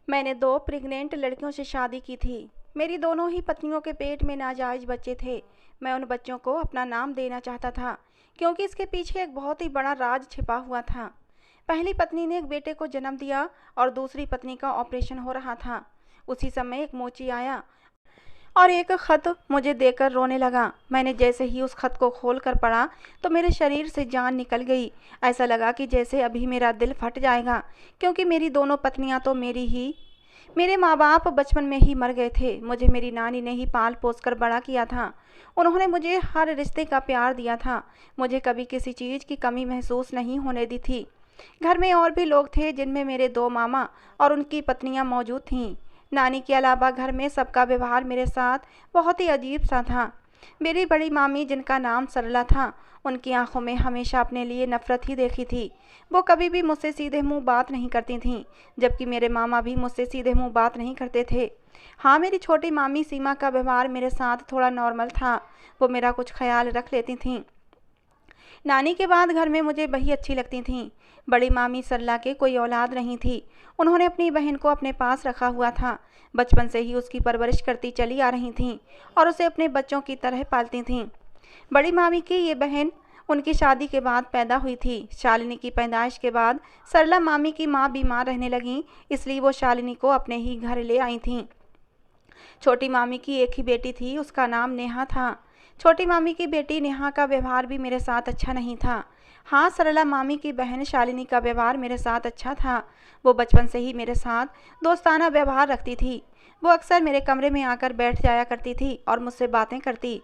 मैंने 2 प्रेग्नेंट लड़कियों से शादी की थी। मेरी दोनों ही पत्नियों के पेट में नाजायज़ बच्चे थे। मैं उन बच्चों को अपना नाम देना चाहता था, क्योंकि इसके पीछे एक बहुत ही बड़ा राज छिपा हुआ था। पहली पत्नी ने एक बेटे को जन्म दिया और दूसरी पत्नी का ऑपरेशन हो रहा था। उसी समय एक मोची आया और एक खत मुझे देकर रोने लगा। मैंने जैसे ही उस खत को खोल कर पढ़ा तो मेरे शरीर से जान निकल गई। ऐसा लगा कि जैसे अभी मेरा दिल फट जाएगा, क्योंकि मेरी दोनों पत्नियां तो मेरे माँ बाप बचपन में ही मर गए थे। मुझे मेरी नानी ने ही पाल पोस कर बड़ा किया था। उन्होंने मुझे हर रिश्ते का प्यार दिया था। मुझे कभी किसी चीज़ की कमी महसूस नहीं होने दी थी। घर में और भी लोग थे, जिनमें मेरे 2 मामा और उनकी पत्नियां मौजूद थीं। नानी के अलावा घर में सबका व्यवहार मेरे साथ बहुत ही अजीब सा था। मेरी बड़ी मामी, जिनका नाम सरला था, उनकी आंखों में हमेशा अपने लिए नफरत ही देखी थी। वो कभी भी मुझसे सीधे मुंह बात नहीं करती थीं, जबकि मेरे मामा भी मुझसे सीधे मुंह बात नहीं करते थे। हाँ, मेरी छोटी मामी सीमा का व्यवहार मेरे साथ थोड़ा नॉर्मल था। वो मेरा कुछ ख्याल रख लेती थीं। नानी के बाद घर में मुझे वही अच्छी लगती थीं। बड़ी मामी सरला के कोई औलाद नहीं थी। उन्होंने अपनी बहन को अपने पास रखा हुआ था। बचपन से ही उसकी परवरिश करती चली आ रही थीं और उसे अपने बच्चों की तरह पालती थीं। बड़ी मामी की ये बहन उनकी शादी के बाद पैदा हुई थी। शालिनी की पैदाइश के बाद सरला मामी की माँ बीमार रहने लगी, इसलिए वो शालिनी को अपने ही घर ले आई थीं। छोटी मामी की एक ही बेटी थी, उसका नाम नेहा था। छोटी मामी की बेटी नेहा का व्यवहार भी मेरे साथ अच्छा नहीं था। हाँ, सरला मामी की बहन शालिनी का व्यवहार मेरे साथ अच्छा था। वो बचपन से ही मेरे साथ दोस्ताना व्यवहार रखती थी। वो अक्सर मेरे कमरे में आकर बैठ जाया करती थी और मुझसे बातें करती।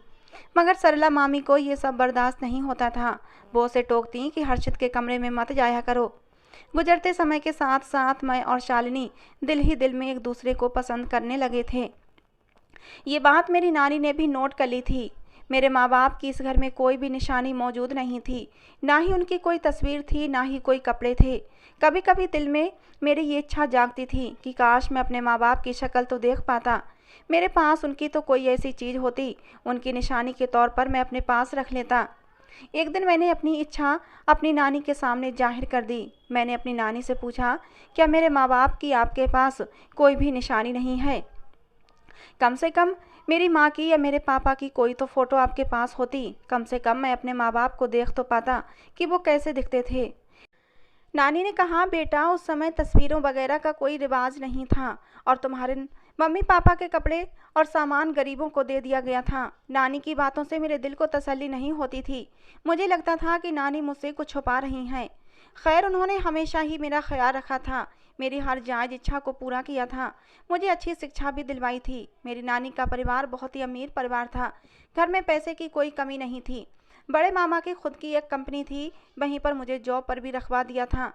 मगर सरला मामी को ये सब बर्दाश्त नहीं होता था। वो उसे टोकती कि हर्षित के कमरे में मत जाया करो। गुजरते समय के साथ साथ मैं और शालिनी दिल ही दिल में एक दूसरे को पसंद करने लगे थे। ये बात मेरी नानी ने भी नोट कर ली थी। मेरे माँ बाप की इस घर में कोई भी निशानी मौजूद नहीं थी। ना ही उनकी कोई तस्वीर थी, ना ही कोई कपड़े थे। कभी कभी दिल में मेरी ये इच्छा जागती थी कि काश मैं अपने माँ बाप की शक्ल तो देख पाता। मेरे पास उनकी तो कोई ऐसी चीज़ होती, उनकी निशानी के तौर पर मैं अपने पास रख लेता। एक दिन मैंने अपनी इच्छा अपनी नानी के सामने जाहिर कर दी। मैंने अपनी नानी से पूछा, क्या मेरे माँ बाप की आपके पास कोई भी निशानी नहीं है? कम से कम मेरी माँ की या मेरे पापा की कोई तो फ़ोटो आपके पास होती। कम से कम मैं अपने माँ बाप को देख तो पाता कि वो कैसे दिखते थे। नानी ने कहा, बेटा, उस समय तस्वीरों वगैरह का कोई रिवाज नहीं था और तुम्हारे मम्मी पापा के कपड़े और सामान गरीबों को दे दिया गया था। नानी की बातों से मेरे दिल को तसल्ली नहीं होती थी। मुझे लगता था कि नानी मुझसे कुछ छुपा रही हैं। खैर, उन्होंने हमेशा ही मेरा ख्याल रखा था, मेरी हर जायज़ इच्छा को पूरा किया था। मुझे अच्छी शिक्षा भी दिलवाई थी। मेरी नानी का परिवार बहुत ही अमीर परिवार था। घर में पैसे की कोई कमी नहीं थी। बड़े मामा की खुद की एक कंपनी थी, वहीं पर मुझे जॉब पर भी रखवा दिया था।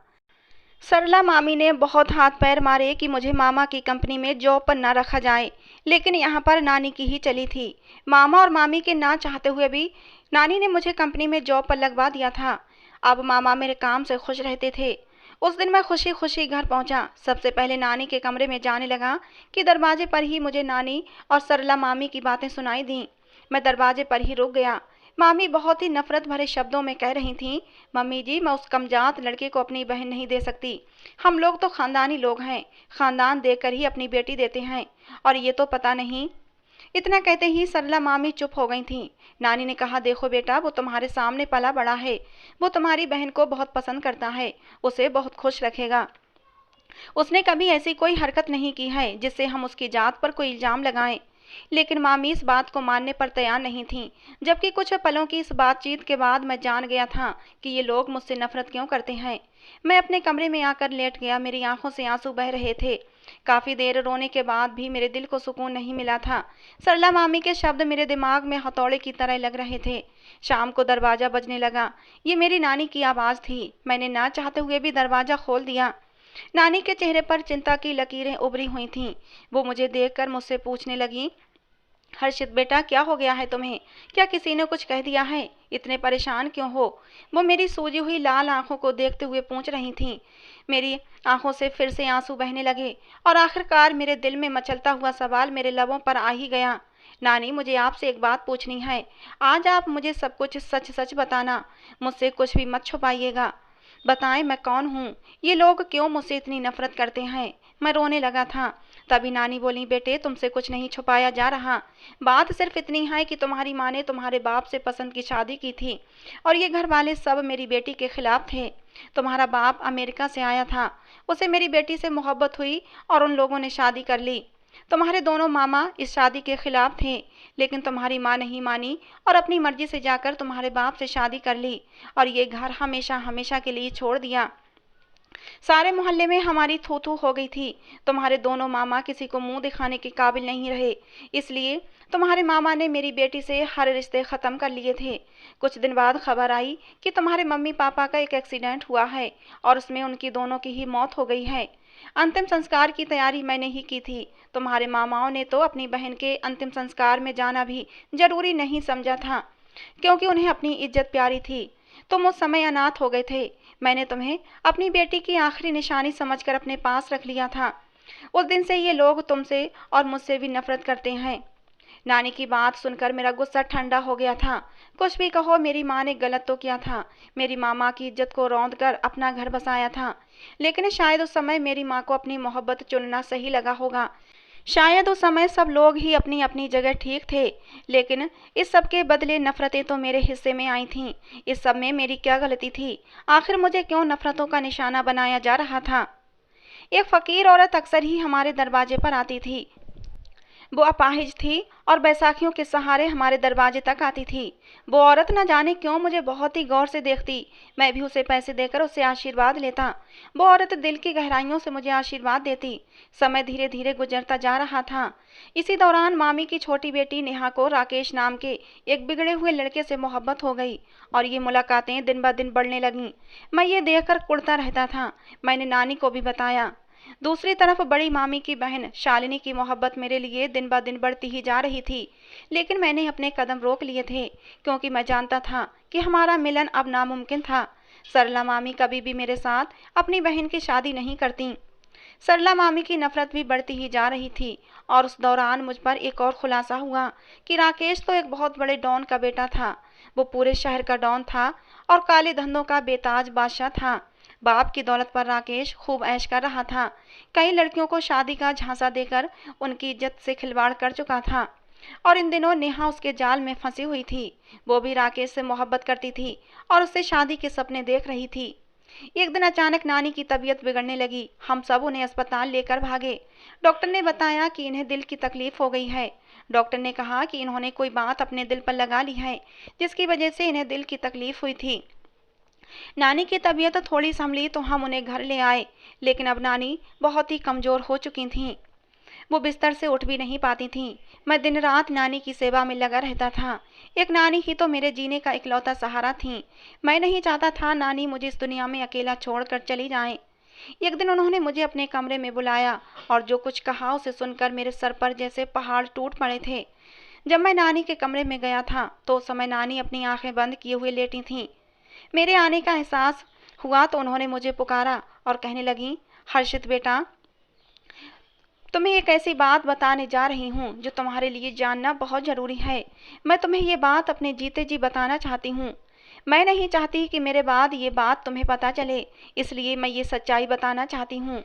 सरला मामी ने बहुत हाथ पैर मारे कि मुझे मामा की कंपनी में जॉब पर ना रखा जाए, लेकिन यहाँ पर नानी की ही चली थी। मामा और मामी के ना चाहते हुए भी नानी ने मुझे कंपनी में जॉब पर लगवा दिया था। अब मामा मेरे काम से खुश रहते थे। उस दिन मैं खुशी खुशी घर पहुंचा। सबसे पहले नानी के कमरे में जाने लगा कि दरवाजे पर ही मुझे नानी और सरला मामी की बातें सुनाई दी। मैं दरवाजे पर ही रुक गया। मामी बहुत ही नफरत भरे शब्दों में कह रही थीं, मम्मी जी, मैं उस कमजात लड़के को अपनी बहन नहीं दे सकती। हम लोग तो खानदानी लोग हैं, खानदान देकर ही अपनी बेटी देते हैं, और ये तो पता नहीं। इतना कहते ही सरला मामी चुप हो गई थीं। नानी ने कहा, देखो बेटा, वो तुम्हारे सामने पला बड़ा है। वो तुम्हारी बहन को बहुत पसंद करता है, उसे बहुत खुश रखेगा। उसने कभी ऐसी कोई हरकत नहीं की है जिससे हम उसकी जात पर कोई इल्जाम लगाएं। लेकिन मामी इस बात को मानने पर तैयार नहीं थीं, जबकि कुछ पलों की इस बातचीत के बाद मैं जान गया था कि ये लोग मुझसे नफरत क्यों करते हैं। मैं अपने कमरे में आकर लेट गया। मेरी आंखों से आंसू बह रहे थे। काफी देर रोने के बाद भी मेरे दिल को सुकून नहीं मिला था। सरला मामी के शब्द मेरे दिमाग में हथौड़े की तरह लग रहे थे। शाम को दरवाजा बजने लगा। ये मेरी नानी की आवाज़ थी। मैंने ना चाहते हुए भी दरवाजा खोल दिया। नानी के चेहरे पर चिंता की लकीरें उभरी हुई थीं। वो मुझे देखकर मुझसे पूछने लगी, हर्षित बेटा, क्या हो गया है तुम्हें? क्या किसी ने कुछ कह दिया है? इतने परेशान क्यों हो? वो मेरी सूजी हुई लाल आंखों को देखते हुए पूछ रही थीं। मेरी आंखों से फिर से आंसू बहने लगे और आखिरकार मेरे दिल में मचलता हुआ सवाल मेरे लबों पर आ ही गया। नानी, मुझे आपसे एक बात पूछनी है। आज आप मुझे सब कुछ सच सच बताना। मुझसे कुछ भी मत छुपाइएगा। बताएं मैं कौन हूँ, ये लोग क्यों मुझसे इतनी नफरत करते हैं। मैं रोने लगा था। तभी नानी बोली, बेटे तुमसे कुछ नहीं छुपाया जा रहा। बात सिर्फ इतनी है कि तुम्हारी माँ ने तुम्हारे बाप से पसंद की शादी की थी और ये घर वाले सब मेरी बेटी के खिलाफ थे। तुम्हारा बाप अमेरिका से आया था, उसे मेरी बेटी से मोहब्बत हुई और उन लोगों ने शादी कर ली। तुम्हारे दोनों मामा इस शादी के खिलाफ थे, लेकिन तुम्हारी माँ नहीं मानी और अपनी मर्जी से जाकर तुम्हारे बाप से शादी कर ली और ये घर हमेशा हमेशा के लिए छोड़ दिया। सारे मोहल्ले में हमारी थू थू हो गई थी। तुम्हारे दोनों मामा किसी को मुंह दिखाने के काबिल नहीं रहे, इसलिए तुम्हारे मामा ने मेरी बेटी से हर रिश्ते ख़त्म कर लिए थे। कुछ दिन बाद खबर आई कि तुम्हारे मम्मी पापा का एक एक्सीडेंट हुआ है और उसमें उनकी दोनों की ही मौत हो गई है। अंतिम संस्कार की तैयारी मैंने ही की थी। तुम्हारे मामाओं ने तो अपनी बहन के अंतिम संस्कार में जाना भी जरूरी नहीं समझा था, क्योंकि उन्हें अपनी इज्जत प्यारी थी। तुम उस समय अनाथ हो गए थे। मैंने तुम्हें अपनी बेटी की आखिरी निशानी समझकर अपने पास रख लिया था। उस दिन से ये लोग तुमसे और मुझसे भी नफरत करते हैं। नानी की बात सुनकर मेरा गुस्सा ठंडा हो गया था। कुछ भी कहो, मेरी माँ ने गलत तो किया था। मेरी मामा की इज्जत को रौंद कर अपना घर बसाया था, लेकिन शायद उस समय मेरी माँ को अपनी मोहब्बत चुनना सही लगा होगा। शायद उस समय सब लोग ही अपनी अपनी जगह ठीक थे, लेकिन इस सब के बदले नफरतें तो मेरे हिस्से में आई थीं। इस सब में मेरी क्या गलती थी? आखिर मुझे क्यों नफरतों का निशाना बनाया जा रहा था? एक फकीर औरत अक्सर ही हमारे दरवाजे पर आती थी। वो अपाहिज थी और बैसाखियों के सहारे हमारे दरवाजे तक आती थी। वो औरत न जाने क्यों मुझे बहुत ही गौर से देखती। मैं भी उसे पैसे देकर उससे आशीर्वाद लेता। वो औरत दिल की गहराइयों से मुझे आशीर्वाद देती। समय धीरे धीरे गुजरता जा रहा था। इसी दौरान मामी की छोटी बेटी नेहा को राकेश नाम के एक बिगड़े हुए लड़के से मोहब्बत हो गई और ये मुलाकातें दिन ब दिन बढ़ने लगीं। मैं ये देखकर कुढ़ता रहता था। मैंने नानी को भी बताया। दूसरी तरफ बड़ी मामी की बहन शालिनी की मोहब्बत मेरे लिए दिन ब दिन बढ़ती ही जा रही थी, लेकिन मैंने अपने कदम रोक लिए थे, क्योंकि मैं जानता था कि हमारा मिलन अब नामुमकिन था। सरला मामी कभी भी मेरे साथ अपनी बहन की शादी नहीं करती। सरला मामी की नफरत भी बढ़ती ही जा रही थी और उस दौरान मुझ पर एक और खुलासा हुआ कि राकेश तो एक बहुत बड़े डॉन का बेटा था। वो पूरे शहर का डॉन था और काले धंधों का बेताज बादशाह था। बाप की दौलत पर राकेश खूब ऐश कर रहा था। कई लड़कियों को शादी का झांसा देकर उनकी इज्जत से खिलवाड़ कर चुका था और इन दिनों नेहा उसके जाल में फंसी हुई थी। वो भी राकेश से मोहब्बत करती थी और उससे शादी के सपने देख रही थी। एक दिन अचानक नानी की तबीयत बिगड़ने लगी। हम सब उन्हें अस्पताल लेकर भागे। डॉक्टर ने बताया कि इन्हें दिल की तकलीफ हो गई है। डॉक्टर ने कहा कि इन्होंने कोई बात अपने दिल पर लगा ली है, जिसकी वजह से इन्हें दिल की तकलीफ हुई थी। नानी की तबीयत थोड़ी संभली तो हम उन्हें घर ले आए, लेकिन अब नानी बहुत ही कमज़ोर हो चुकी थीं। वो बिस्तर से उठ भी नहीं पाती थीं। मैं दिन रात नानी की सेवा में लगा रहता था। एक नानी ही तो मेरे जीने का इकलौता सहारा थीं। मैं नहीं चाहता था नानी मुझे इस दुनिया में अकेला छोड़कर चली जाएं। एक दिन उन्होंने मुझे अपने कमरे में बुलाया और जो कुछ कहा उसे सुनकर मेरे सर पर जैसे पहाड़ टूट पड़े थे। जब मैं नानी के कमरे में गया था तो उस समय नानी अपनी आंखें बंद किए हुए लेटी थीं। मेरे आने का एहसास हुआ तो उन्होंने मुझे पुकारा और कहने लगी, हर्षित बेटा, तुम्हें एक ऐसी बात बताने जा रही हूँ जो तुम्हारे लिए जानना बहुत ज़रूरी है। मैं तुम्हें ये बात अपने जीते जी बताना चाहती हूँ। मैं नहीं चाहती कि मेरे बाद ये बात तुम्हें पता चले, इसलिए मैं ये सच्चाई बताना चाहती हूँ।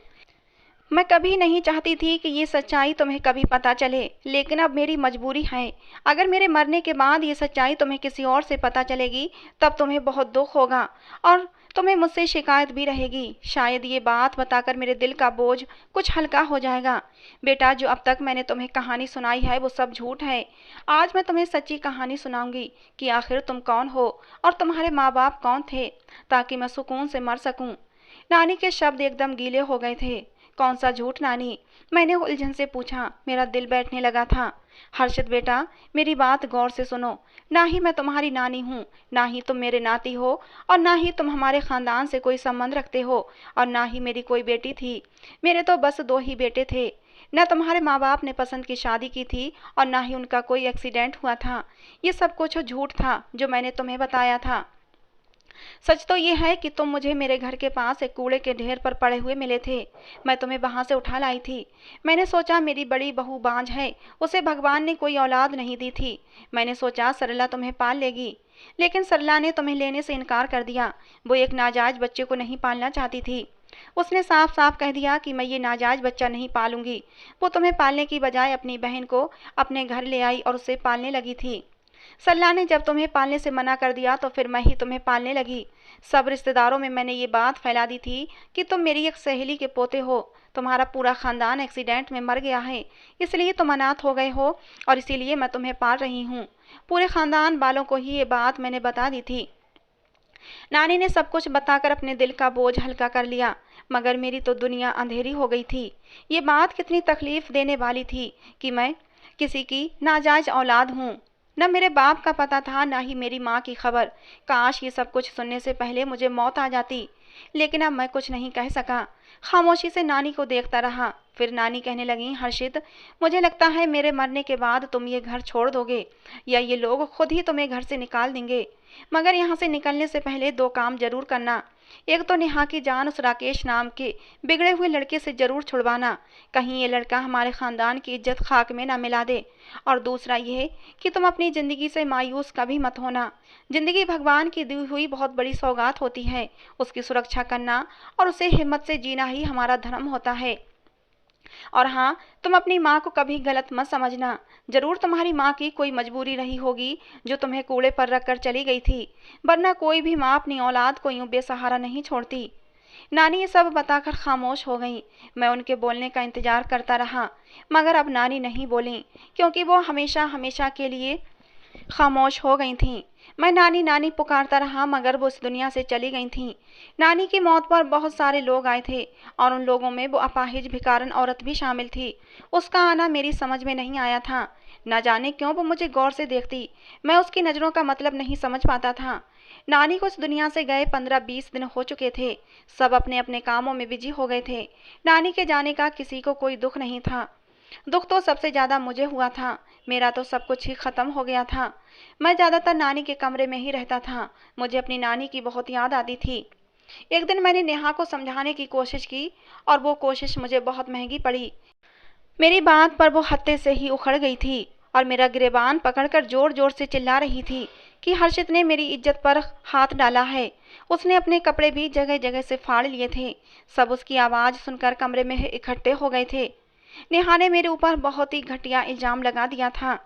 मैं कभी नहीं चाहती थी कि ये सच्चाई तुम्हें कभी पता चले, लेकिन अब मेरी मजबूरी है। अगर मेरे मरने के बाद ये सच्चाई तुम्हें किसी और से पता चलेगी तब तुम्हें बहुत दुख होगा और तुम्हें मुझसे शिकायत भी रहेगी। शायद ये बात बताकर मेरे दिल का बोझ कुछ हल्का हो जाएगा। बेटा, जो अब तक मैंने तुम्हें कहानी सुनाई है वो सब झूठ है। आज मैं तुम्हें सच्ची कहानी सुनाऊंगी कि आखिर तुम कौन हो और तुम्हारे माँ बाप कौन थे, ताकि मैं सुकून से मर सकूं। नानी के शब्द एकदम गीले हो गए थे। कौन सा झूठ नानी? मैंने उलझन से पूछा। मेरा दिल बैठने लगा था। हर्षित बेटा, मेरी बात गौर से सुनो। ना ही मैं तुम्हारी नानी हूँ, ना ही तुम मेरे नाती हो और ना ही तुम हमारे खानदान से कोई संबंध रखते हो और ना ही मेरी कोई बेटी थी। मेरे तो बस 2 ही बेटे थे। न तुम्हारे माँ बाप ने पसंद की शादी की थी और ना ही उनका कोई एक्सीडेंट हुआ था। ये सब कुछ झूठ था जो मैंने तुम्हें बताया था। सच तो ये है कि तुम मुझे मेरे घर के पास एक कूड़े के ढेर पर पड़े हुए मिले थे। मैं तुम्हें वहां से उठा लाई थी। मैंने सोचा मेरी बड़ी बहू बांझ है, उसे भगवान ने कोई औलाद नहीं दी थी। मैंने सोचा सरला तुम्हें पाल लेगी, लेकिन सरला ने तुम्हें लेने से इनकार कर दिया। वो एक नाजायज बच्चे को नहीं पालना चाहती थी। उसने साफ साफ कह दिया कि मैं ये नाजायज बच्चा नहीं पालूंगी। वो तुम्हें पालने की बजाय अपनी बहन को अपने घर ले आई और उसे पालने लगी थी। सरला ने जब तुम्हें पालने से मना कर दिया तो फिर मैं ही तुम्हें पालने लगी। सब रिश्तेदारों में मैंने ये बात फैला दी थी कि तुम मेरी एक सहेली के पोते हो। तुम्हारा पूरा खानदान एक्सीडेंट में मर गया है, इसलिए तुम अनाथ हो गए हो और इसीलिए मैं तुम्हें पाल रही हूँ। पूरे खानदान वालों को ही ये बात मैंने बता दी थी। नानी ने सब कुछ बताकर अपने दिल का बोझ हल्का कर लिया, मगर मेरी तो दुनिया अंधेरी हो गई थी। ये बात कितनी तकलीफ देने वाली थी कि मैं किसी की नाजायज औलाद हूँ। न मेरे बाप का पता था, न ही मेरी माँ की खबर। काश ये सब कुछ सुनने से पहले मुझे मौत आ जाती, लेकिन अब मैं कुछ नहीं कह सका। खामोशी से नानी को देखता रहा। फिर नानी कहने लगी, हर्षित, मुझे लगता है मेरे मरने के बाद तुम ये घर छोड़ दोगे या ये लोग खुद ही तुम्हें घर से निकाल देंगे। मगर यहाँ से निकलने से पहले दो काम जरूर करना। एक तो नेहा की जान उस राकेश नाम के बिगड़े हुए लड़के से जरूर छुड़वाना, कहीं ये लड़का हमारे खानदान की इज्जत खाक में ना मिला दे। और दूसरा ये कि तुम अपनी ज़िंदगी से मायूस कभी मत होना। ज़िंदगी भगवान की दी हुई बहुत बड़ी सौगात होती है। उसकी सुरक्षा करना और उसे हिम्मत से जीना ही हमारा धर्म होता है। और हाँ, तुम अपनी माँ को कभी गलत मत समझना। जरूर तुम्हारी माँ की कोई मजबूरी रही होगी जो तुम्हें कूड़े पर रखकर चली गई थी, वरना कोई भी माँ अपनी औलाद को यूं बेसहारा नहीं छोड़ती। नानी ये सब बताकर खामोश हो गई। मैं उनके बोलने का इंतजार करता रहा, मगर अब नानी नहीं बोली, क्योंकि वो हमेशा हमेशा के लिए खामोश हो गई थीं। मैं नानी नानी पुकारता रहा, मगर वो इस दुनिया से चली गई थीं। नानी की मौत पर बहुत सारे लोग आए थे और उन लोगों में वो अपाहिज भिकारन औरत भी शामिल थी। उसका आना मेरी समझ में नहीं आया था। न जाने क्यों वो मुझे गौर से देखती। मैं उसकी नज़रों का मतलब नहीं समझ पाता था। नानी को इस दुनिया से गए 15-20 दिन हो चुके थे। सब अपने अपने कामों में बिजी हो गए थे। नानी के जाने का किसी को कोई दुख नहीं था। दुख तो सबसे ज़्यादा मुझे हुआ था। मेरा तो सब कुछ ही ख़त्म हो गया था। मैं ज़्यादातर नानी के कमरे में ही रहता था। मुझे अपनी नानी की बहुत याद आती थी। एक दिन मैंने नेहा को समझाने की कोशिश की और वो कोशिश मुझे बहुत महंगी पड़ी। मेरी बात पर वो हत्थे से ही उखड़ गई थी और मेरा गिरेबान पकड़कर जोर जोर से चिल्ला रही थी कि हर्षित ने मेरी इज्जत पर हाथ डाला है। उसने अपने कपड़े भी जगह जगह से फाड़ लिए थे। सब उसकी आवाज़ सुनकर कमरे में इकट्ठे हो गए थे। नेहा ने मेरे ऊपर बहुत ही घटिया इल्ज़ाम लगा दिया था।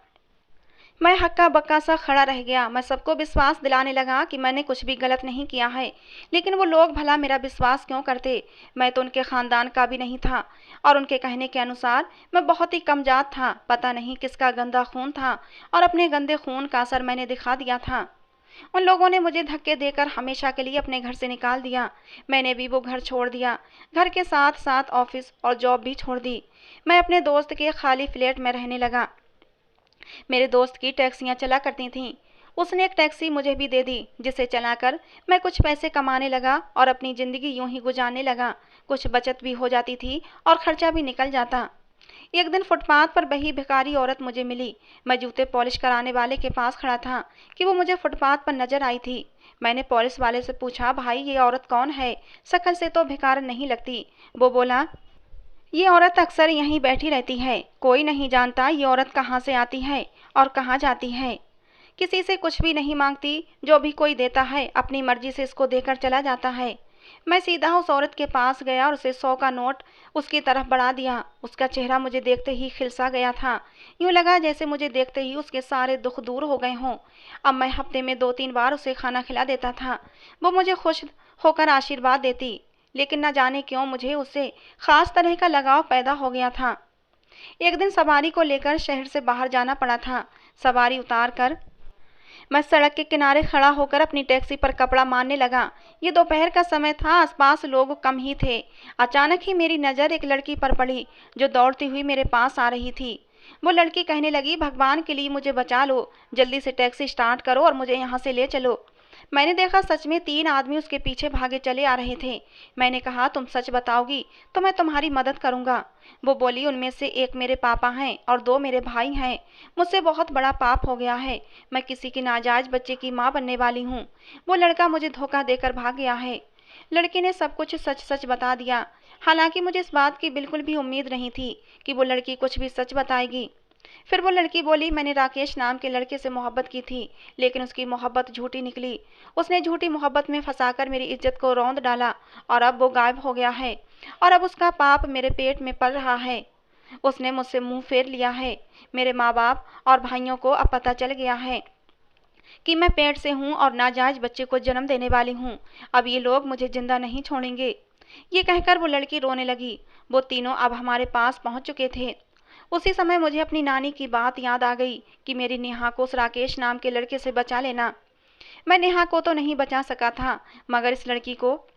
मैं हक्का बक्का सा खड़ा रह गया। मैं सबको विश्वास दिलाने लगा कि मैंने कुछ भी गलत नहीं किया है, लेकिन वो लोग भला मेरा विश्वास क्यों करते? मैं तो उनके खानदान का भी नहीं था और उनके कहने के अनुसार मैं बहुत ही कमज़ात था। पता नहीं किसका गंदा खून था और अपने गंदे खून का असर मैंने दिखा दिया था। उन लोगों ने मुझे धक्के देकर हमेशा के लिए अपने घर से निकाल दिया। मैंने भी वो घर छोड़ दिया। घर के साथ साथ ऑफिस और जॉब भी छोड़ दी। मैं अपने दोस्त के खाली फ्लैट में रहने लगा। मेरे दोस्त की टैक्सियां चला करती थीं। उसने एक टैक्सी मुझे भी दे दी, जिसे चलाकर मैं कुछ पैसे कमाने लगा और अपनी ज़िंदगी यूं ही गुजारने लगा। कुछ बचत भी हो जाती थी और खर्चा भी निकल जाता। एक दिन फुटपाथ पर बही भिखारी औरत मुझे मिली। मैं जूते पॉलिश कराने वाले के पास खड़ा था कि वो मुझे फुटपाथ पर नजर आई थी। मैंने पॉलिश वाले से पूछा, भाई ये औरत कौन है? शक्ल से तो भिखारन नहीं लगती। वो बोला, ये औरत अक्सर यहीं बैठी रहती है। कोई नहीं जानता ये औरत कहाँ से आती है और कहाँ जाती है। किसी से कुछ भी नहीं मांगती, जो भी कोई देता है अपनी मर्जी से इसको देकर चला जाता है। मैं सीधा उस औरत के पास गया और उसे 100 का नोट उसकी तरफ बढ़ा दिया। उसका चेहरा मुझे देखते ही खिलसा गया था। यूं लगा जैसे मुझे देखते ही उसके सारे दुख दूर हो गए हों। अब मैं हफ्ते में 2-3 बार उसे खाना खिला देता था। वो मुझे खुश होकर आशीर्वाद देती, लेकिन न जाने क्यों मुझे उससे खास तरह का लगाव पैदा हो गया था। एक दिन सवारी को लेकर शहर से बाहर जाना पड़ा था। सवारी उतार कर मैं सड़क के किनारे खड़ा होकर अपनी टैक्सी पर कपड़ा मारने लगा। ये दोपहर का समय था, आसपास लोग कम ही थे। अचानक ही मेरी नज़र एक लड़की पर पड़ी जो दौड़ती हुई मेरे पास आ रही थी। वो लड़की कहने लगी, भगवान के लिए मुझे बचा लो, जल्दी से टैक्सी स्टार्ट करो और मुझे यहाँ से ले चलो। मैंने देखा सच में 3 आदमी उसके पीछे भागे चले आ रहे थे। मैंने कहा, तुम सच बताओगी तो मैं तुम्हारी मदद करूंगा। वो बोली, उनमें से एक मेरे पापा हैं और 2 मेरे भाई हैं। मुझसे बहुत बड़ा पाप हो गया है। मैं किसी के नाजायज बच्चे की माँ बनने वाली हूँ। वो लड़का मुझे धोखा देकर भाग गया है। लड़की ने सब कुछ सच सच बता दिया। हालांकि मुझे इस बात की बिल्कुल भी उम्मीद नहीं थी कि वो लड़की कुछ भी सच बताएगी। फिर वो लड़की बोली, मैंने राकेश नाम के लड़के से मोहब्बत की थी, लेकिन उसकी मोहब्बत झूठी निकली। उसने झूठी मोहब्बत में फंसाकर मेरी इज्जत को रौंद डाला और अब वो गायब हो गया है और अब उसका पाप मेरे पेट में पल रहा है। उसने मुझसे मुंह फेर लिया है। मेरे माँ बाप और भाइयों को अब पता चल गया है कि मैं पेट से हूँ और नाजायज बच्चे को जन्म देने वाली हूँ। अब ये लोग मुझे जिंदा नहीं छोड़ेंगे। ये कहकर वो लड़की रोने लगी। वो तीनों अब हमारे पास पहुंच चुके थे। उसी समय मुझे अपनी नानी की बात याद आ गई कि मेरी नेहा को उस राकेश नाम के लड़के से बचा लेना। मैं नेहा को तो नहीं बचा सका था, मगर इस लड़की को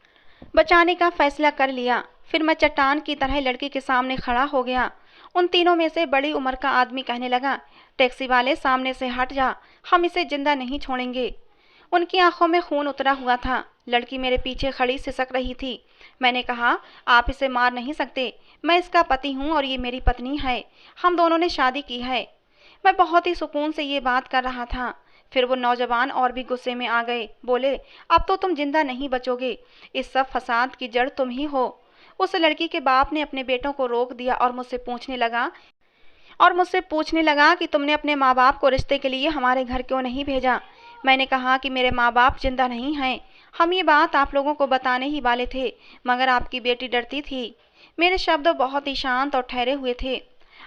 बचाने का फैसला कर लिया। फिर मैं चट्टान की तरह लड़की के सामने खड़ा हो गया। उन तीनों में से बड़ी उम्र का आदमी कहने लगा, टैक्सी वाले सामने से हट जा, हम इसे जिंदा नहीं छोड़ेंगे। उनकी आंखों में खून उतरा हुआ था। लड़की मेरे पीछे खड़ी सिसक रही थी। मैंने कहा, आप इसे मार नहीं सकते। मैं इसका पति हूँ और ये मेरी पत्नी है। हम दोनों ने शादी की है। मैं बहुत ही सुकून से ये बात कर रहा था। फिर वो नौजवान और भी गुस्से में आ गए। बोले, अब तो तुम जिंदा नहीं बचोगे। इस सब फसाद की जड़ तुम ही हो। उस लड़की के बाप ने अपने बेटों को रोक दिया और मुझसे पूछने लगा कि तुमने अपने माँ बाप को रिश्ते के लिए हमारे घर क्यों नहीं भेजा। मैंने कहा कि मेरे माँ बाप जिंदा नहीं हैं। हम ये बात आप लोगों को बताने ही वाले थे, मगर आपकी बेटी डरती थी। मेरे शब्द बहुत ही शांत और ठहरे हुए थे।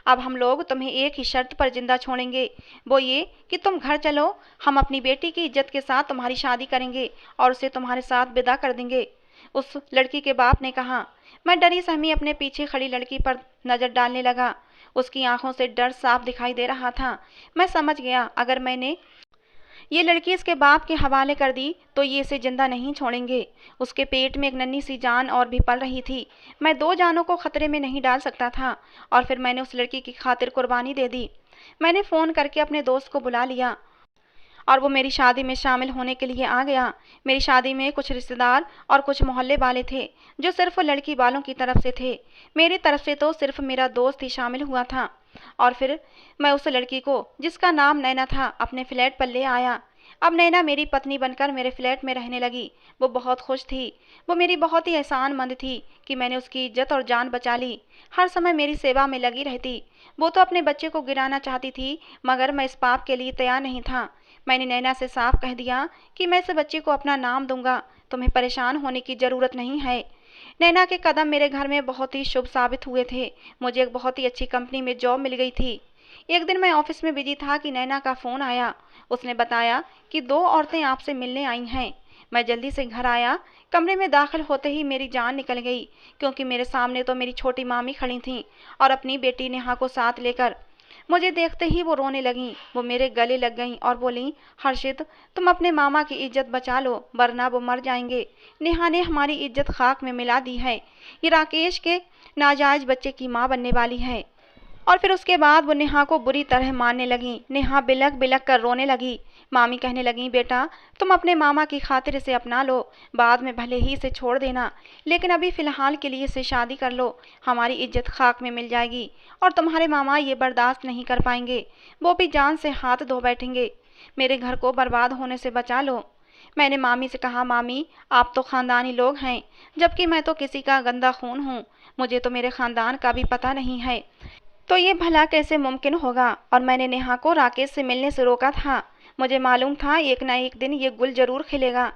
अब हम लोग तुम्हें एक ही शर्त पर जिंदा छोड़ेंगे, वो ये कि तुम घर चलो। हम अपनी बेटी की इज्जत के साथ तुम्हारी शादी करेंगे और उसे तुम्हारे साथ विदा कर देंगे। उस लड़की के बाप ने कहा। मैं डरी सहमी अपने पीछे खड़ी लड़की पर नजर डालने लगा। उसकी आंखों से डर साफ दिखाई दे रहा था। मैं समझ गया, अगर मैंने ये लड़की इसके बाप के हवाले कर दी तो ये इसे जिंदा नहीं छोड़ेंगे। उसके पेट में एक नन्ही सी जान और भी पल रही थी। मैं 2 जानों को खतरे में नहीं डाल सकता था और फिर मैंने उस लड़की की खातिर कुर्बानी दे दी। मैंने फ़ोन करके अपने दोस्त को बुला लिया और वो मेरी शादी में शामिल होने के लिए आ गया। मेरी शादी में कुछ रिश्तेदार और कुछ मोहल्ले वाले थे, जो सिर्फ लड़की वालों की तरफ से थे। मेरी तरफ से तो सिर्फ मेरा दोस्त ही शामिल हुआ था। और फिर मैं उस लड़की को, जिसका नाम नैना था, अपने फ्लैट पर ले आया। अब नैना मेरी पत्नी बनकर मेरे फ्लैट में रहने लगी। वो बहुत खुश थी। वो मेरी बहुत ही एहसानमंद थी कि मैंने उसकी इज्जत और जान बचा ली। हर समय मेरी सेवा में लगी रहती। वो तो अपने बच्चे को गिराना चाहती थी, मगर मैं इस पाप के लिए तैयार नहीं था। मैंने नैना से साफ कह दिया कि मैं इस बच्चे को अपना नाम दूंगा। तुम्हें परेशान होने की ज़रूरत नहीं है। नैना के कदम मेरे घर में बहुत ही शुभ साबित हुए थे। मुझे एक बहुत ही अच्छी कंपनी में जॉब मिल गई थी। एक दिन मैं ऑफिस में बिजी था कि नैना का फ़ोन आया। उसने बताया कि 2 औरतें आपसे मिलने आई हैं। मैं जल्दी से घर आया। कमरे में दाखिल होते ही मेरी जान निकल गई, क्योंकि मेरे सामने तो मेरी छोटी मामी खड़ी थीं और अपनी बेटी नेहा को साथ लेकर। मुझे देखते ही वो रोने लगीं। वो मेरे गले लग गईं और बोलीं, हर्षित, तुम अपने मामा की इज्जत बचा लो, वरना वो मर जाएंगे। नेहा ने हमारी इज्जत खाक में मिला दी है। ये राकेश के नाजायज बच्चे की माँ बनने वाली है। और फिर उसके बाद वो नेहा को बुरी तरह मारने लगी। नेहा बिलक बिलक कर रोने लगी। मामी कहने लगी, बेटा, तुम अपने मामा की खातिर इसे अपना लो, बाद में भले ही इसे छोड़ देना, लेकिन अभी फ़िलहाल के लिए इसे शादी कर लो। हमारी इज्जत खाक में मिल जाएगी और तुम्हारे मामा ये बर्दाश्त नहीं कर पाएंगे। वो भी जान से हाथ धो बैठेंगे। मेरे घर को बर्बाद होने से बचा लो। मैंने मामी से कहा, मामी, आप तो ख़ानदानी लोग हैं, जबकि मैं तो किसी का गंदा खून हूँ। मुझे तो मेरे ख़ानदान का भी पता नहीं है, तो ये भला कैसे मुमकिन होगा। और मैंने नेहा को राकेश से मिलने से रोका था। मुझे मालूम था एक ना एक दिन ये गुल जरूर खिलेगा,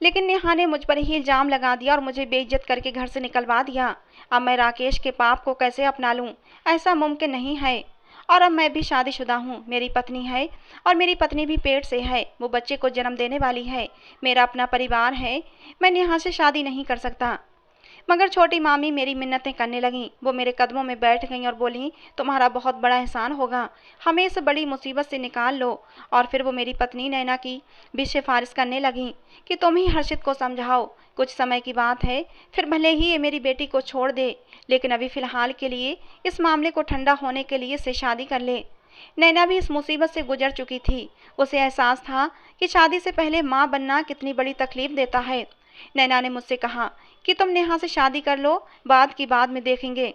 लेकिन नेहा ने मुझ पर ही इल्ज़ाम लगा दिया और मुझे बेइज्जत करके घर से निकलवा दिया। अब मैं राकेश के पाप को कैसे अपना लूँ? ऐसा मुमकिन नहीं है। और अब मैं भी शादीशुदा हूँ, मेरी पत्नी है और मेरी पत्नी भी पेट से है। वो बच्चे को जन्म देने वाली है। मेरा अपना परिवार है। मैं नेहा से शादी नहीं कर सकता। मगर छोटी मामी मेरी मिन्नतें करने लगीं। वो मेरे कदमों में बैठ गईं और बोलीं, तुम्हारा बहुत बड़ा एहसान होगा, हमें इस बड़ी मुसीबत से निकाल लो। और फिर वो मेरी पत्नी नैना की भी सिफारिश करने लगीं कि तुम ही हर्षित को समझाओ। कुछ समय की बात है, फिर भले ही ये मेरी बेटी को छोड़ दे, लेकिन अभी फ़िलहाल के लिए इस मामले को ठंडा होने के लिए इससे शादी कर ले। नैना भी इस मुसीबत से गुजर चुकी थी। उसे एहसास था कि शादी से पहले माँ बनना कितनी बड़ी तकलीफ देता है। नैना ने मुझसे कहा कि तुम नेहा से शादी कर लो, बाद की बाद में देखेंगे।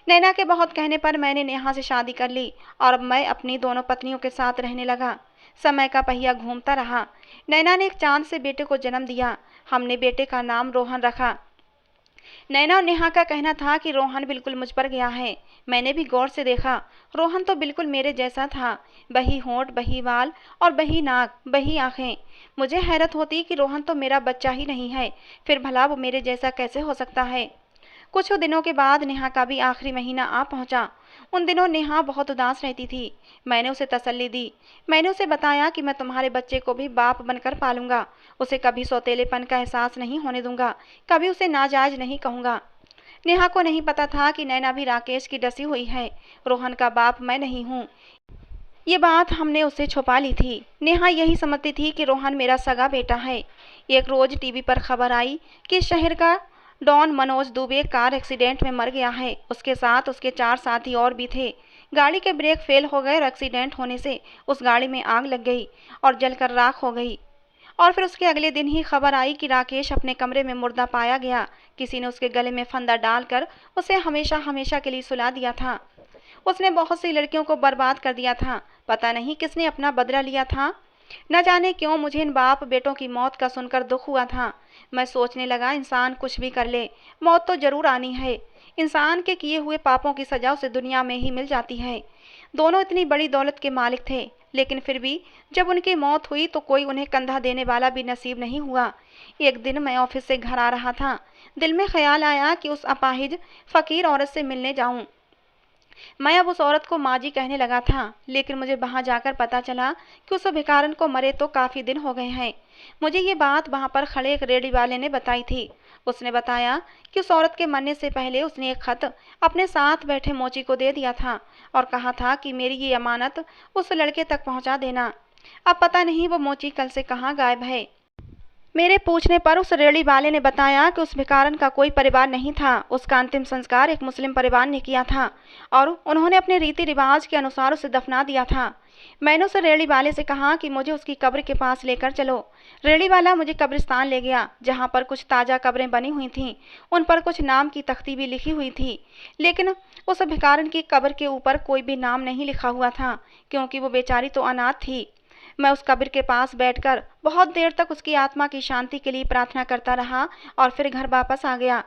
नैना के बहुत कहने पर मैंने नेहा से शादी कर ली और अब मैं अपनी दोनों पत्नियों के साथ रहने लगा। समय का पहिया घूमता रहा। नैना ने एक चांद से बेटे को जन्म दिया। हमने बेटे का नाम रोहन रखा। नैना और नेहा का कहना था कि रोहन बिल्कुल मुझ पर गया है। मैंने भी गौर से देखा। रोहन तो बिल्कुल मेरे जैसा था। बही होंठ, बही बाल और बही नाक, बही आंखें। मुझे हैरत होती कि रोहन तो मेरा बच्चा ही नहीं है, फिर भला वो मेरे जैसा कैसे हो सकता है। कुछ दिनों के बाद नेहा का भी आखिरी महीना आ पहुंचा। उन दिनों नेहा बहुत उदास रहती थी। मैंने उसे तसल्ली दी। मैंने उसे बताया कि मैं तुम्हारे बच्चे को भी बाप बनकर पालूंगा। उसे कभी सौतेलेपन का एहसास नहीं होने दूंगा, कभी उसे नाजायज नहीं कहूंगा। नेहा को नहीं पता था कि नैना भी राकेश की डसी हुई है। रोहन का बाप मैं नहीं हूँ, ये बात हमने उससे छुपा ली थी। नेहा यही समझती थी कि रोहन मेरा सगा बेटा है। एक रोज टीवी पर खबर आई कि शहर का don Manoj Dubey car accident में मर गया है। उसके साथ उसके 4 साथी और भी थे। गाड़ी के ब्रेक फेल हो गए और एक्सीडेंट होने से उस गाड़ी में आग लग गई और जलकर राख हो गई। और फिर उसके अगले दिन ही खबर आई कि राकेश अपने कमरे में मुर्दा पाया गया। किसी ने उसके गले में फंदा डालकर उसे हमेशा हमेशा के लिए सुला दिया था। उसने बहुत सी लड़कियों को बर्बाद कर दिया था। पता नहीं किसने अपना बदला लिया था। न जाने क्यों मुझे इन बाप बेटों की मौत का सुनकर दुख हुआ था। मैं सोचने लगा, इंसान कुछ भी कर ले, मौत तो जरूर आनी है। इंसान के किए हुए पापों की सजा उसे दुनिया में ही मिल जाती है। दोनों इतनी बड़ी दौलत के मालिक थे, लेकिन फिर भी जब उनकी मौत हुई तो कोई उन्हें कंधा देने वाला भी नसीब नहीं हुआ। एक दिन मैं ऑफिस से घर आ रहा था। दिल में ख्याल आया कि उस अपाहिज फकीर औरत से मिलने जाऊं। मैं अब उस औरत को माँ जी कहने लगा था, लेकिन मुझे वहां जाकर पता चला कि उस भिखारन को मरे तो काफ़ी दिन हो गए हैं। मुझे ये बात वहां पर खड़े एक रेडी वाले ने बताई थी। उसने बताया कि उस औरत के मरने से पहले उसने एक खत अपने साथ बैठे मोची को दे दिया था और कहा था कि मेरी ये अमानत उस लड़के तक पहुंचा देना। अब पता नहीं वो मोची कल से कहाँ गायब है। मेरे पूछने पर उस रेड़ी वाले ने बताया कि उस भिखारन का कोई परिवार नहीं था। उसका अंतिम संस्कार एक मुस्लिम परिवार ने किया था और उन्होंने अपने रीति रिवाज के अनुसार उसे दफना दिया था। मैंने उस रेड़ी वाले से कहा कि मुझे उसकी कब्र के पास लेकर चलो। रेड़ी वाला मुझे कब्रिस्तान ले गया, जहाँ पर कुछ ताज़ा कब्रें बनी हुई थीं। उन पर कुछ नाम की तख्ती भी लिखी हुई थी, लेकिन उस भिखारन की कब्र के ऊपर कोई भी नाम नहीं लिखा हुआ था, क्योंकि वो बेचारी तो अनाथ थी। मैं उस कब्र के पास बैठकर बहुत देर तक उसकी आत्मा की शांति के लिए प्रार्थना करता रहा और फिर घर वापस आ गया।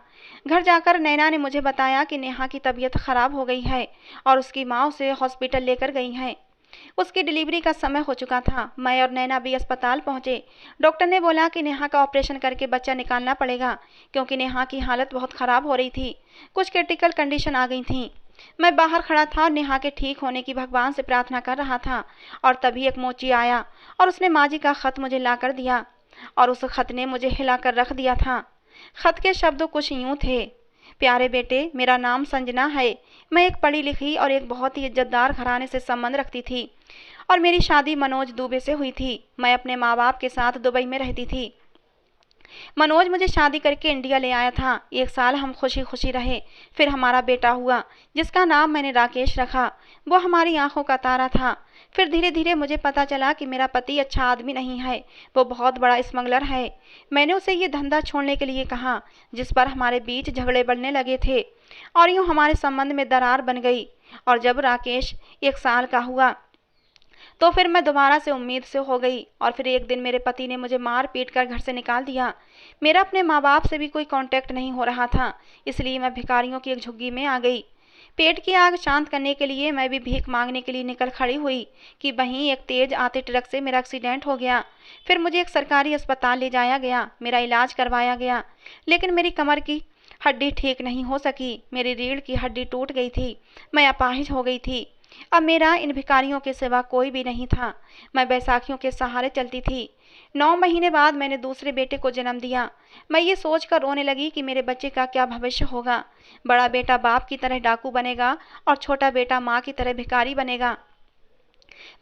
घर जाकर नैना ने मुझे बताया कि नेहा की तबीयत खराब हो गई है और उसकी माँ उसे हॉस्पिटल लेकर गई है। उसकी डिलीवरी का समय हो चुका था। मैं और नैना भी अस्पताल पहुंचे। डॉक्टर ने बोला कि नेहा का ऑपरेशन करके बच्चा निकालना पड़ेगा, क्योंकि नेहा की हालत बहुत ख़राब हो रही थी। कुछ क्रिटिकल कंडीशन आ गई थी। मैं बाहर खड़ा था और नेहा के ठीक होने की भगवान से प्रार्थना कर रहा था, और तभी एक मोची आया और उसने माँ जी का खत मुझे ला कर दिया और उस खत ने मुझे हिलाकर रख दिया था। खत के शब्द कुछ यूँ थे, प्यारे बेटे, मेरा नाम संजना है। मैं एक पढ़ी लिखी और एक बहुत ही इज्जतदार घराने से संबंध रखती थी और मेरी शादी मनोज दुबे से हुई थी। मैं अपने माँ बाप के साथ दुबई में रहती थी। मनोज मुझे शादी करके इंडिया ले आया था। 1 साल हम खुशी खुशी रहे। फिर हमारा बेटा हुआ, जिसका नाम मैंने राकेश रखा। वो हमारी आंखों का तारा था। फिर धीरे धीरे मुझे पता चला कि मेरा पति अच्छा आदमी नहीं है, वो बहुत बड़ा स्मगलर है। मैंने उसे ये धंधा छोड़ने के लिए कहा, जिस पर हमारे बीच झगड़े बढ़ने लगे थे और यूँ हमारे संबंध में दरार बन गई। और जब राकेश 1 साल का हुआ तो फिर मैं दोबारा से उम्मीद से हो गई और फिर एक दिन मेरे पति ने मुझे मार पीट कर घर से निकाल दिया। मेरा अपने माँ बाप से भी कोई कांटेक्ट नहीं हो रहा था, इसलिए मैं भिखारियों की एक झुग्गी में आ गई। पेट की आग शांत करने के लिए मैं भी भीख मांगने के लिए निकल खड़ी हुई कि वहीं एक तेज आते ट्रक से मेरा एक्सीडेंट हो गया। फिर मुझे एक सरकारी अस्पताल ले जाया गया, मेरा इलाज करवाया गया, लेकिन मेरी कमर की हड्डी ठीक नहीं हो सकी। मेरी रीढ़ की हड्डी टूट गई थी। मैं अपाहिज हो गई थी। अब मेरा इन भिखारियों के सिवा कोई भी नहीं था। मैं बैसाखियों के सहारे चलती थी। 9 महीने बाद मैंने दूसरे बेटे को जन्म दिया। मैं ये सोचकर रोने लगी कि मेरे बच्चे का क्या भविष्य होगा। बड़ा बेटा बाप की तरह डाकू बनेगा और छोटा बेटा माँ की तरह भिखारी बनेगा।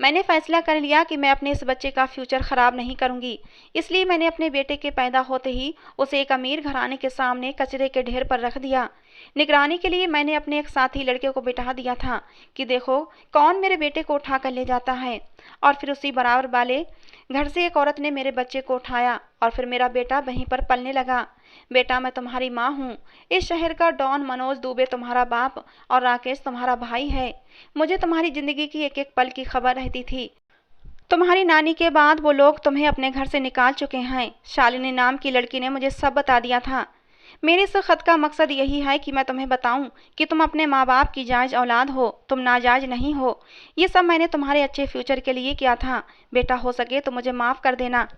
मैंने फैसला कर लिया कि मैं अपने इस बच्चे का फ्यूचर ख़राब नहीं करूंगी, इसलिए मैंने अपने बेटे के पैदा होते ही उसे एक अमीर घराने के सामने कचरे के ढेर पर रख दिया। निगरानी के लिए मैंने अपने एक साथी लड़के को बिठा दिया था कि देखो कौन मेरे बेटे को उठा कर ले जाता है। और फिर उसी बराबर वाले घर से एक औरत ने मेरे बच्चे को उठाया और फिर मेरा बेटा वहीं पर पलने लगा। बेटा, मैं तुम्हारी माँ हूँ। इस शहर का डॉन मनोज दुबे तुम्हारा बाप और राकेश तुम्हारा भाई है। मुझे तुम्हारी जिंदगी की एक एक पल की खबर रहती थी। तुम्हारी नानी के बाद वो लोग तुम्हें अपने घर से निकाल चुके हैं। शालिनी नाम की लड़की ने मुझे सब बता दिया था। मेरे इस खत का मकसद यही है कि मैं तुम्हें बताऊं कि तुम अपने माँ बाप की जायज औलाद हो, तुम नाजायज नहीं हो। ये सब मैंने तुम्हारे अच्छे फ्यूचर के लिए किया था। बेटा, हो सके तो मुझे माफ़ कर देना।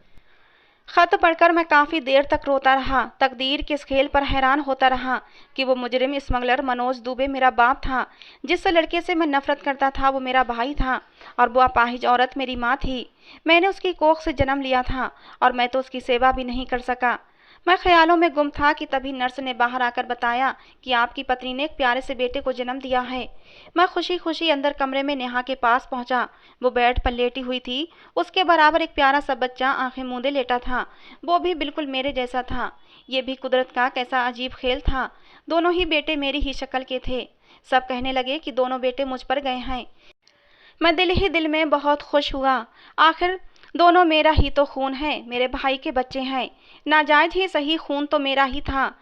खत पढ़कर मैं काफ़ी देर तक रोता रहा। तकदीर के इस खेल पर हैरान होता रहा कि वो मुजरिम स्मगलर मनोज दुबे मेरा बाप था। जिस लड़के से मैं नफरत करता था वो मेरा भाई था और वो अपाहिज औरत मेरी माँ थी। मैंने उसकी कोख से जन्म लिया था और मैं तो उसकी सेवा भी नहीं कर सका। मैं ख्यालों में गुम था कि तभी नर्स ने बाहर आकर बताया कि आपकी पत्नी ने एक प्यारे से बेटे को जन्म दिया है। मैं खुशी खुशी अंदर कमरे में नेहा के पास पहुंचा। वो बेड पर लेटी हुई थी। उसके बराबर एक प्यारा सा बच्चा आंखें मूंदे लेटा था। वो भी बिल्कुल मेरे जैसा था। ये भी कुदरत का कैसा अजीब खेल था। दोनों ही बेटे मेरी ही शक्ल के थे। सब कहने लगे कि दोनों बेटे मुझ पर गए हैं। मैं दिल ही दिल में बहुत खुश हुआ। आखिर दोनों मेरा ही तो खून है, मेरे भाई के बच्चे हैं। नाजायज ही सही, खून तो मेरा ही था।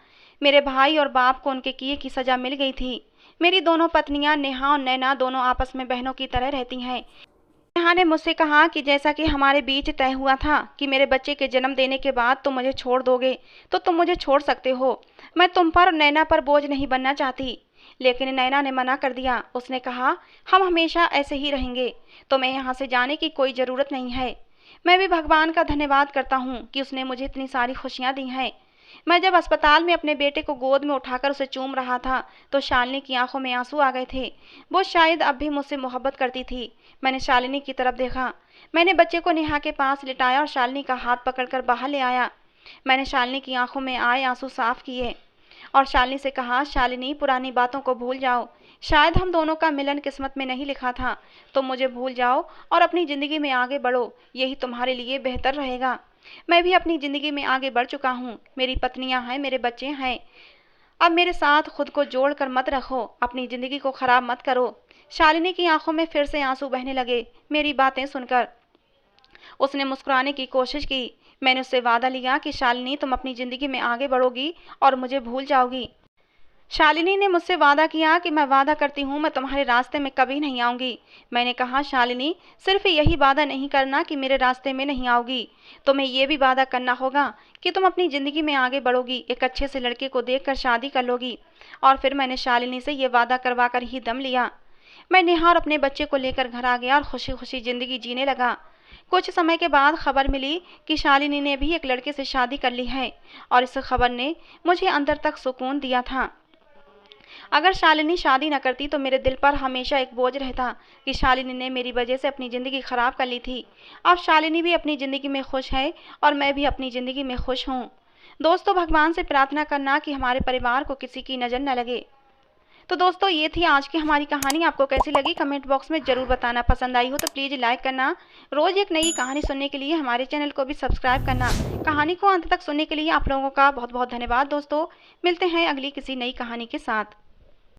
मेरे भाई और बाप को उनके किए की सज़ा मिल गई थी। मेरी दोनों पत्नियां नेहा और नैना दोनों आपस में बहनों की तरह रहती हैं। नेहा ने मुझसे कहा कि जैसा कि हमारे बीच तय हुआ था कि मेरे बच्चे के जन्म देने के बाद तुम मुझे छोड़ दोगे, तो तुम मुझे छोड़ सकते हो। मैं तुम पर और नैना पर बोझ नहीं बनना चाहती। लेकिन नैना ने मना कर दिया। उसने कहा, हम हमेशा ऐसे ही रहेंगे, तुम्हें यहाँ से जाने की कोई ज़रूरत नहीं है। मैं भी भगवान का धन्यवाद करता हूँ कि उसने मुझे इतनी सारी खुशियाँ दी हैं। मैं जब अस्पताल में अपने बेटे को गोद में उठाकर उसे चूम रहा था तो शालिनी की आंखों में आंसू आ गए थे। वो शायद अब भी मुझसे मोहब्बत करती थी। मैंने शालिनी की तरफ देखा। मैंने बच्चे को नेहा के पास लिटाया और शालिनी का हाथ पकड़कर बाहर ले आया। मैंने शालिनी की आंखों में आए आंसू साफ किए और शालिनी से कहा, शालिनी, पुरानी बातों को भूल जाओ। शायद हम दोनों का मिलन किस्मत में नहीं लिखा था। तुम मुझे भूल जाओ और अपनी ज़िंदगी में आगे बढ़ो। यही तुम्हारे लिए बेहतर रहेगा। मैं भी अपनी ज़िंदगी में आगे बढ़ चुका हूँ। मेरी पत्नियाँ हैं, मेरे बच्चे हैं। अब मेरे साथ खुद को जोड़ कर मत रखो, अपनी ज़िंदगी को ख़राब मत करो। शालिनी की आंखों में फिर से आंसू बहने लगे मेरी बातें सुनकर। उसने मुस्कुराने की कोशिश की। मैंने उससे वादा लिया कि शालिनी, तुम अपनी ज़िंदगी में आगे बढ़ोगी और मुझे भूल जाओगी। शालिनी ने मुझसे वादा किया कि मैं वादा करती हूँ मैं तुम्हारे रास्ते में कभी नहीं आऊँगी। मैंने कहा, शालिनी, सिर्फ यही वादा नहीं करना कि मेरे रास्ते में नहीं आओगी, तुम्हें ये भी वादा करना होगा कि तुम अपनी ज़िंदगी में आगे बढ़ोगी, एक अच्छे से लड़के को देखकर शादी कर लोगी। और फिर मैंने शालिनी से ये वादा करवा कर ही दम लिया। मैं नेहा और अपने बच्चे को लेकर घर आ गया और खुशी खुशी ज़िंदगी जीने लगा। कुछ समय के बाद खबर मिली कि शालिनी ने भी एक लड़के से शादी कर ली है और इस खबर ने मुझे अंदर तक सुकून दिया था। अगर शालिनी शादी न करती तो मेरे दिल पर हमेशा एक बोझ रहता कि शालिनी ने मेरी वजह से अपनी ज़िंदगी ख़राब कर ली थी। अब शालिनी भी अपनी ज़िंदगी में खुश है और मैं भी अपनी ज़िंदगी में खुश हूँ। दोस्तों, भगवान से प्रार्थना करना कि हमारे परिवार को किसी की नज़र न लगे। तो दोस्तों, ये थी आज की हमारी कहानी। आपको कैसी लगी कमेंट बॉक्स में ज़रूर बताना। पसंद आई हो तो प्लीज़ लाइक करना। रोज़ एक नई कहानी सुनने के लिए हमारे चैनल को भी सब्सक्राइब करना। कहानी को अंत तक सुनने के लिए आप लोगों का बहुत बहुत धन्यवाद। दोस्तों, मिलते हैं अगली किसी नई कहानी के साथ।